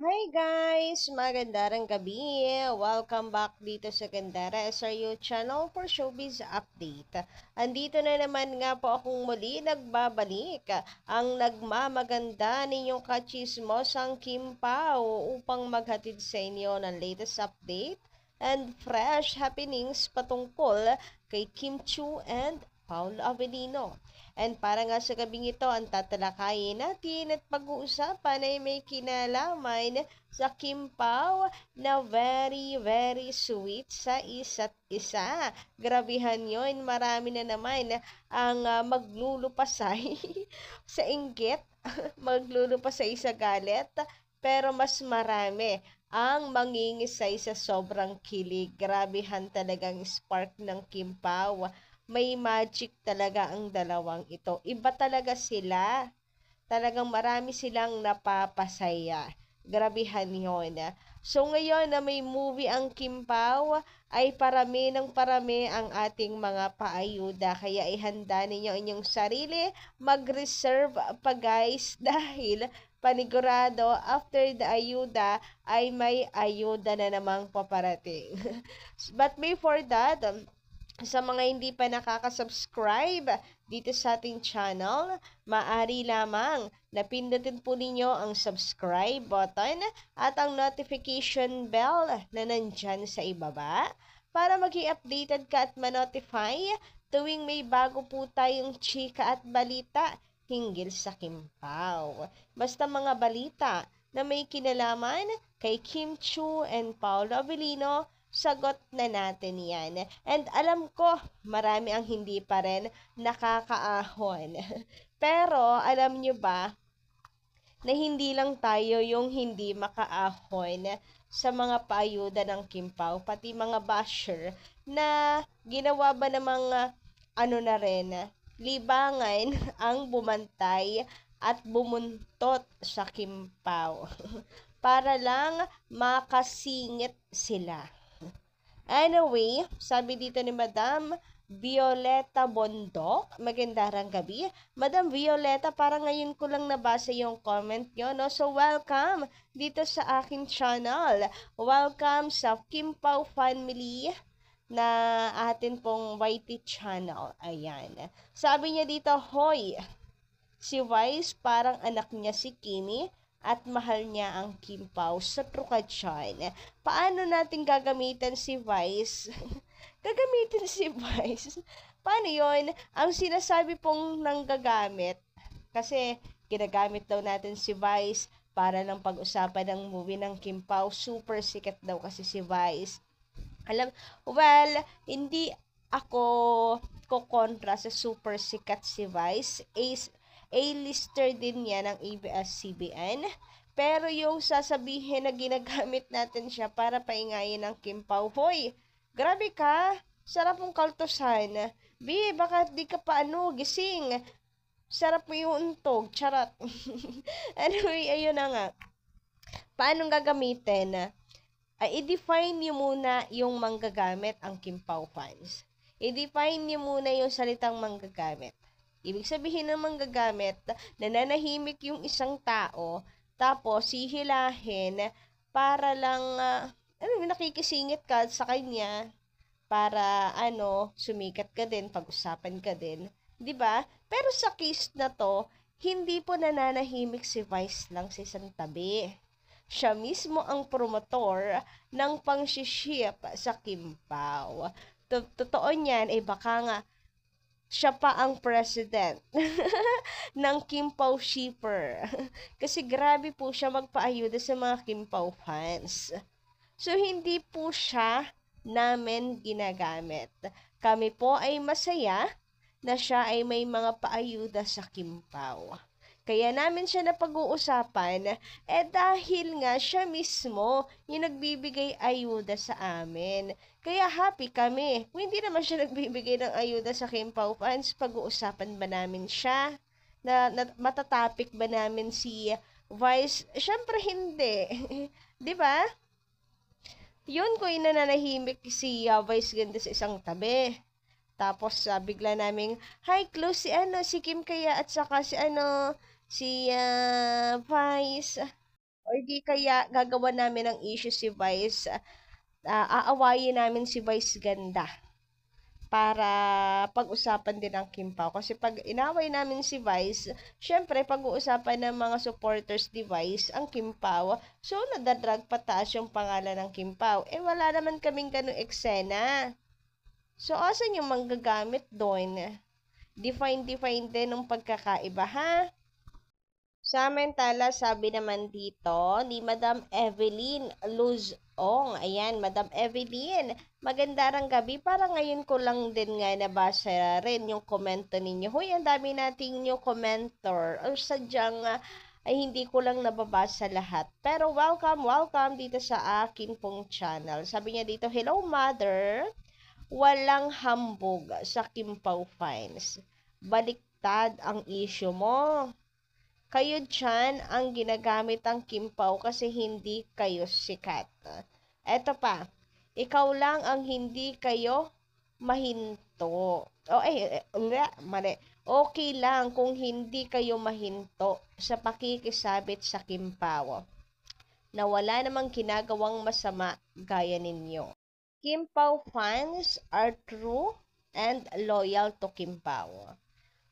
Hi guys! Magandang gabi! Welcome back dito sa Gandara SRU channel for Showbiz Update. Andito na naman nga po akong muli nagbabalik ang nagmamaganda ninyong kachismosang Kim Pao upang maghatid sa inyo ng latest update and fresh happenings patungkol kay Kim Chu and Paul Avellino. And para nga sa gabing ito, ang tatalakayin natin at pag-uusapan ay may kinalaman sa Kim Pao na very sweet sa isa't isa. Grabihan yun, marami na naman ang maglulupasay sa inggit, maglulupasay sa galit, pero mas marami ang mangingisay sa sobrang kilig. Grabihan talagang spark ng Kim Pao. May magic talaga ang dalawang ito. Iba talaga sila. Talagang marami silang napapasaya. Grabihan yun. So ngayon na may movie ang Kim Pao, ay parami ng parami ang ating mga paayuda. Kaya ihanda ninyo inyong sarili. Mag-reserve pa guys dahil panigurado after the ayuda ay may ayuda na namang paparating. But before that, sa mga hindi pa nakaka-subscribe dito sa ating channel, maaari lamang na pindutin po ninyo ang subscribe button at ang notification bell na nandyan sa ibaba para maging updated ka at ma-notify tuwing may bago po tayong chika at balita hinggil sa Kim Pao. Basta mga balita na may kinalaman kay Kim Chu and Paul Avellino, sagot na natin yan. And alam ko, marami ang hindi pa rin nakakaahon. Pero, alam nyo ba, na hindi lang tayo yung hindi makaahon sa mga paayuda ng Kim Pao, pati mga basher na ginawa ba ng mga na rin, libangan ang bumantay at bumuntot sa Kim Pao para lang makasingit sila. Anyway, sabi dito ni Madam Violeta Bondok, magandang gabi. Madam Violeta, parang ngayon ko lang nabasa yung comment nyo, no? So, welcome dito sa aking channel. Welcome sa Kim Pao family na atin pong YT channel. Ayan. Sabi niya dito, hoy, si Vice parang anak niya si Kimi at mahal niya ang Kim Pao. Sa Trukachan. Paano natin gagamitin si Vice? Gagamitin si Vice? Paano yon? Ang sinasabi pong nanggagamit, kasi ginagamit daw natin si Vice para lang pag-usapan ng movie ng Kim Pao. Super sikat daw kasi si Vice. Hindi ako kokontra sa super sikat si Vice. A-lister din yan ng ABS-CBN. Pero yung sasabihin na ginagamit natin siya para paingayin ng Kim Pao, hoy, grabe ka, sarap mong kaltosan. Bi, baka di ka pa gising. Sarap mo yung untog, charot. Anyway, ayun na nga. Paano gagamitin? I-define niyo muna yung manggagamit ang Kim Pao fans. I-define niyo muna yung salitang manggagamit. Ibig sabihin ng manggagamit, nananahimik yung isang tao, tapos hihilahin para lang, nakikisingit ka sa kanya, para, sumikat ka din, pag-usapan ka din. 'Di ba? Pero sa case na to, hindi po nananahimik si Vice lang sa isang tabi. Siya mismo ang promotor ng pang-ship sa Kim Pao. Totoo niyan, baka nga, siya pa ang president ng Kim Pao shipper. Kasi grabe po siya magpaayuda sa mga Kim Pao fans. So, hindi po siya namin ginagamit. Kami po ay masaya na siya ay may mga paayuda sa Kim Pao. Kaya namin siya napag-uusapan, dahil nga siya mismo yung nagbibigay ayuda sa amin. Kaya happy kami. Kung hindi naman siya nagbibigay ng ayuda sa Kim Pao fans, pag-uusapan ba namin siya? Na matatapik ba namin si Vice? Syempre hindi. 'Di ba? Yun ko nananahimik si Vice ganda sa isang tabi. Tapos bigla naming, hi, close si Kim kaya at saka si Vice. Or di kaya gagawa namin ng issue si Vice, aawayin namin si Vice ganda para pag-usapan din ang Kim Pao. Kasi pag inaway namin si Vice, syempre pag-uusapan ng mga supporters ni Vice ang Kim Pao. So, nadadrag pataas yung pangalan ng Kim Pao. Eh, wala naman kaming ganung eksena. So, asan yung manggagamit doon? Define din ng pagkakaiba, ha? Samantala, sabi naman dito ni Madam Evelyn Luzong. Ayan, Madam Evelyn, magandang gabi. Para ngayon ko lang din nga nabasa rin yung komento ninyo. Hoy, ang dami nating new commenter. Or sadyang ay hindi ko lang nababasa lahat. Pero welcome dito sa akin pong channel. Sabi niya dito, hello mother, walang hambog sa Kim Pao fans. Baliktad ang issue mo. Kayo dyan ang ginagamit ang Kim Pao kasi hindi kayo sikat. Eto pa, ikaw lang ang hindi kayo mahinto. Mali. Okay lang kung hindi kayo mahinto sa pakikisabit sa Kim Pao na wala namang ginagawang masama gaya ninyo. Kim Pao fans are true and loyal to Kim Pao.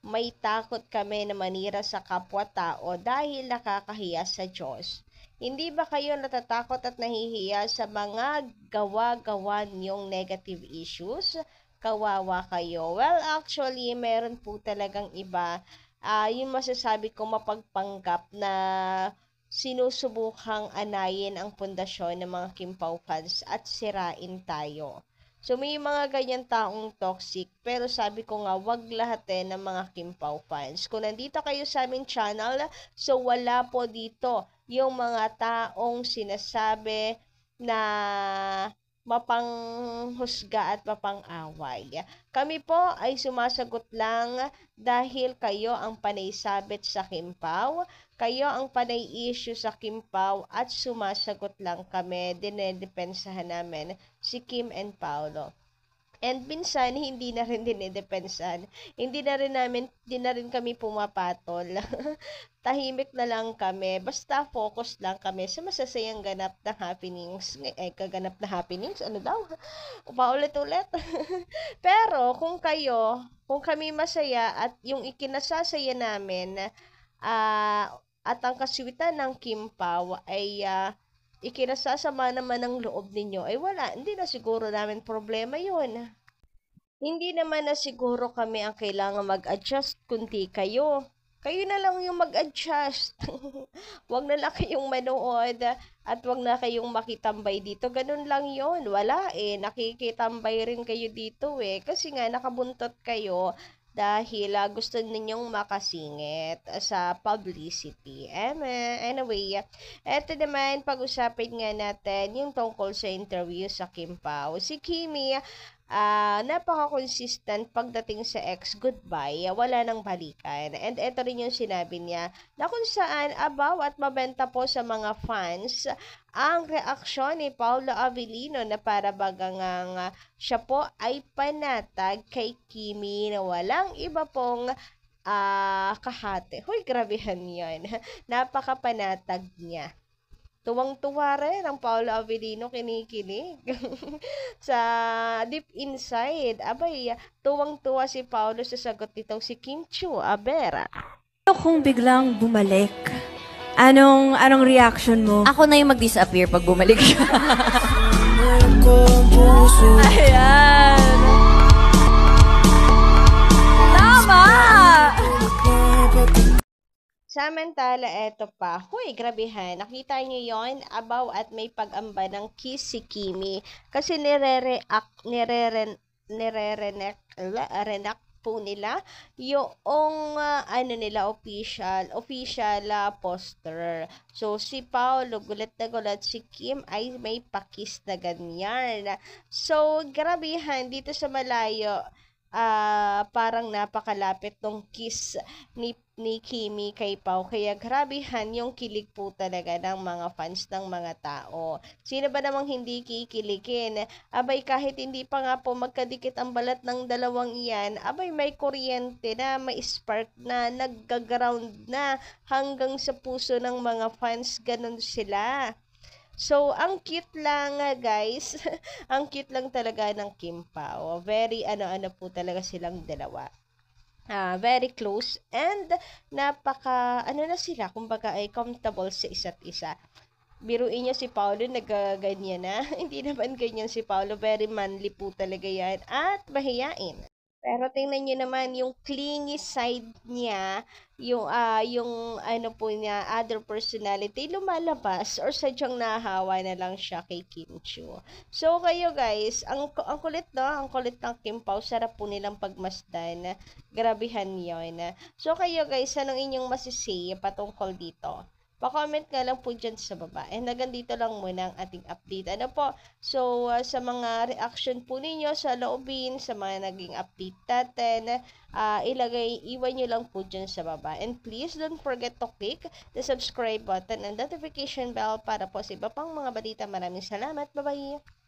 May takot kami na manira sa kapwa-tao dahil nakakahiya sa Diyos. Hindi ba kayo natatakot at nahihiya sa mga gawa-gawa niyong negative issues? Kawawa kayo. Well, actually, meron po talagang iba. Yung masasabi ko mapagpanggap na sinusubukang anayin ang pundasyon ng mga Kim Pao fans at sirain tayo. So, may mga ganyan taong toxic, pero sabi ko nga, wag lahat ng mga Kim Pao fans. Kung nandito kayo sa aming channel, so wala po dito yung mga taong sinasabi na mapanghusga at mapang-away. Kami po ay sumasagot lang dahil kayo ang panay sabit sa Kim Pao, kayo ang panay issue sa Kim Pao at sumasagot lang kami, dinedepensahan namin si Kim and Paolo. And minsan, hindi na rin dinedepensahan. Hindi na rin kami pumapatol. Tahimik na lang kami. Basta focus lang kami sa masasayang ganap na happenings. Kaganap na happenings? Ano daw? Paulit-ulit. Pero, kung kami masaya at yung ikinasasaya namin, at ang kaswitan ng Kim Pao ay ikinasasama naman ng loob ninyo, ay wala, hindi na siguro namin problema yun. Hindi naman na siguro kami ang kailangan mag-adjust, kundi kayo. Kayo na lang yung mag-adjust. Wag na lang kayong manood at wag na kayong makitambay dito. Ganun lang yon. Wala nakikitambay rin kayo dito Kasi nga nakabuntot kayo dahil gusto ninyong makasingit sa publicity. Anyway, eto naman, pag-usapin nga natin yung tungkol sa interview sa Kim Pao. Si Kimi, napaka-consistent pagdating sa ex-goodbye, wala nang balikan. And eto rin yung sinabi niya na kung saan abaw at mabenta po sa mga fans ang reaksyon ni Paolo Avellino na para bagang siya po ay panatag kay Kimi na walang iba pong kahate. Hoy, grabehan yan. Napakapanatag niya. Tuwang-tuwa rin ang Paolo Avellino, kinikinig. Sa deep inside, abay, tuwang-tuwa si Paolo sa sagot nitong si Kim Chiu Abera. Ano kung biglang bumalik? Anong reaction mo? Ako na yung mag-disappear pag bumalik siya. Ayan! Tama! Samantala, eto pa. Huy, grabehan. Nakita niyo yon, abaw at may pag-amba ng kiss si Kimi. Kasi nirerenak po nila yung official poster. So, si Paolo, gulat na gulat, si Kim ay may pakis na ganyan. So, grabehan, dito sa malayo, parang napakalapit ng kiss ni ni Kimi kay Pao. Kaya grabehan yung kilig po talaga ng mga fans ng mga tao. Sino ba namang hindi kikiligin? Abay, kahit hindi pa nga po magkadikit ang balat ng dalawang iyan, abay may kuryente na, may spark na, nagga-ground na hanggang sa puso ng mga fans. Ganun sila. So, ang cute lang guys. Ang cute lang talaga ng Kim Pao. Very ano-ano po talaga silang dalawa. Very close and napaka ano na sila, kumbaga ay comfortable sa isa't isa. Biruin niyo si Paolo, nagaganyan na. Hindi naman ganyan si Paolo, very manly po talaga yan at mahiyain. Pero tingnan niyo naman yung clingy side niya, yung ano po niya, other personality, lumalabas or sadyang nahawa na lang siya kay Kim Chiu. So, kayo guys, ang kulit no, ang kulit ng Kim Pao, sarap po nilang pagmasdan. Grabihan yon. So, kayo guys, anong inyong masisay patungkol dito? Pa-comment nga lang po dyan sa baba. And hanggang dito lang muna ang ating update. Ano po? So, sa mga reaction po ninyo sa loobin, sa mga naging update natin, iwan nyo lang po dyan sa baba. And please don't forget to click the subscribe button and notification bell para po sa iba pang mga balita. Maraming salamat. Bye-bye!